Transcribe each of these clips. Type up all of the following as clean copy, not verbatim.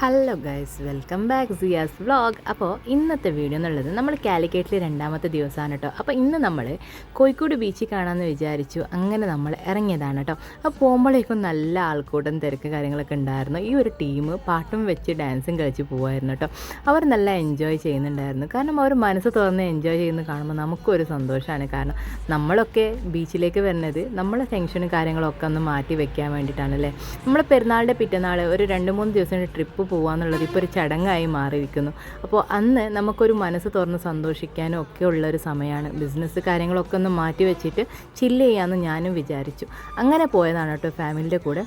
Hello guys, welcome back സിയാസ് vlog. അപ്പോൾ ഇന്നത്തെ വീഡിയോ എന്നുള്ളത് നമ്മൾ കാലിക്കറ്റിൽ രണ്ടാമത്തെ ദിവസമാണ് കേട്ടോ. അപ്പോൾ ഇന്ന് നമ്മൾ കോഴിക്കോട് ബീച്ചിൽ കാണാമെന്ന് വിചാരിച്ചു. അങ്ങനെ നമ്മൾ ഇറങ്ങിയതാണ് കേട്ടോ. അപ്പോൾ പോകുമ്പോഴേക്കും നല്ല ആൾക്കൂട്ടം തിരക്ക് കാര്യങ്ങളൊക്കെ ഉണ്ടായിരുന്നു. ഈ ഒരു ടീം പാട്ടും വെച്ച് ഡാൻസും കളിച്ച് പോകുമായിരുന്നു കേട്ടോ. അവർ നല്ല എൻജോയ് ചെയ്യുന്നുണ്ടായിരുന്നു. കാരണം അവർ മനസ്സ് തുറന്ന് എൻജോയ് ചെയ്യുന്നത് കാണുമ്പോൾ നമുക്കൊരു സന്തോഷമാണ്. കാരണം നമ്മളൊക്കെ ബീച്ചിലേക്ക് വരുന്നത് നമ്മളെ ടെൻഷനും കാര്യങ്ങളൊക്കെ ഒന്ന് മാറ്റി വെക്കാൻ വേണ്ടിയിട്ടാണല്ലേ. നമ്മൾ പെരുന്നാളിൻ്റെ പിറ്റന്നാൾ ഒരു 2-3 ദിവസം ട്രിപ്പ് പോകാമെന്നുള്ളത് ഇപ്പോൾ ഒരു ചടങ്ങായി മാറിയിരിക്കുന്നു. അപ്പോൾ അന്ന് നമുക്കൊരു മനസ്സ് തുറന്ന് സന്തോഷിക്കാനും ഒക്കെ ഉള്ളൊരു സമയമാണ്. ബിസിനസ് കാര്യങ്ങളൊക്കെ ഒന്ന് മാറ്റി വെച്ചിട്ട് ചില്ല് ചെയ്യാമെന്ന് ഞാനും വിചാരിച്ചു. അങ്ങനെ പോയതാണ് കേട്ടോ ഫാമിലിയുടെ കൂടെ.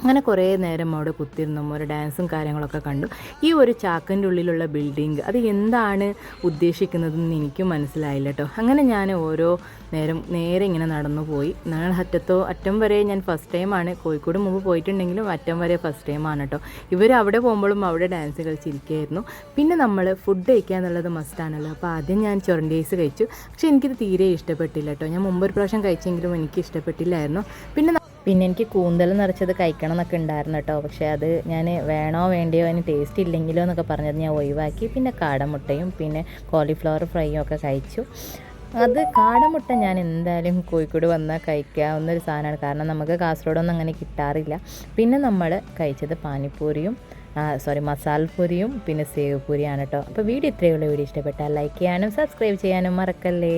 അങ്ങനെ കുറേ നേരം അവിടെ കുത്തിരുന്നു, ഒരു ഡാൻസും കാര്യങ്ങളൊക്കെ കണ്ടു. ഈ ഒരു ചാക്കിൻ്റെ ഉള്ളിലുള്ള ബിൽഡിങ് അത് എന്താണ് ഉദ്ദേശിക്കുന്നതെന്ന് എനിക്കും മനസ്സിലായില്ല കേട്ടോ. അങ്ങനെ ഞാൻ ഓരോ നേരെ ഇങ്ങനെ നടന്നു പോയി. ഞങ്ങൾ അറ്റം വരെ ഞാൻ ഫസ്റ്റ് ടൈമാണ്. കോഴിക്കോട് മുമ്പ് പോയിട്ടുണ്ടെങ്കിലും അറ്റം വരെ ഫസ്റ്റ് ടൈമാണ് കേട്ടോ. ഇവർ അവിടെ പോകുമ്പോഴും അവിടെ ഡാൻസ് കളിച്ചിരിക്കുകയായിരുന്നു. പിന്നെ നമ്മൾ ഫുഡ് കഴിക്കുക എന്നുള്ളത് മസ്റ്റാണല്ലോ. അപ്പോൾ ആദ്യം ഞാൻ ചൊറണ്ടി ഐസ് കഴിച്ചു. പക്ഷേ എനിക്കിത് തീരെ ഇഷ്ടപ്പെട്ടില്ല കേട്ടോ. ഞാൻ മുമ്പൊരു പ്രാവശ്യം കഴിച്ചെങ്കിലും എനിക്ക് ഇഷ്ടപ്പെട്ടില്ലായിരുന്നു. പിന്നെ എനിക്ക് കൂന്തൽ നിറച്ചത് കഴിക്കണം എന്നൊക്കെ ഉണ്ടായിരുന്നു കേട്ടോ. പക്ഷേ അത് ഞാൻ വേണോ വേണ്ടിയോ അതിന് ടേസ്റ്റ് ഇല്ലെങ്കിലോ എന്നൊക്കെ പറഞ്ഞത് ഞാൻ ഒഴിവാക്കി. പിന്നെ കാടമുട്ടയും പിന്നെ കോളിഫ്ലവർ ഫ്രൈയും ഒക്കെ കഴിച്ചു. അത് കാടമുട്ട ഞാൻ എന്തായാലും കോഴിക്കോട് വന്നാൽ കഴിക്കാവുന്നൊരു സാധനമാണ്. കാരണം നമുക്ക് കാസർഗോഡൊന്നും അങ്ങനെ കിട്ടാറില്ല. പിന്നെ നമ്മൾ കഴിച്ചത് പാനിപ്പൂരിയും മസാലപ്പൂരിയും പിന്നെ സേവ് പൂരിയാണ് കേട്ടോ. അപ്പോൾ വീഡിയോ ഇത്രയുള്ള വീഡിയോ ഇഷ്ടപ്പെട്ടാൽ ലൈക്ക് ചെയ്യാനും സബ്സ്ക്രൈബ് ചെയ്യാനും മറക്കല്ലേ.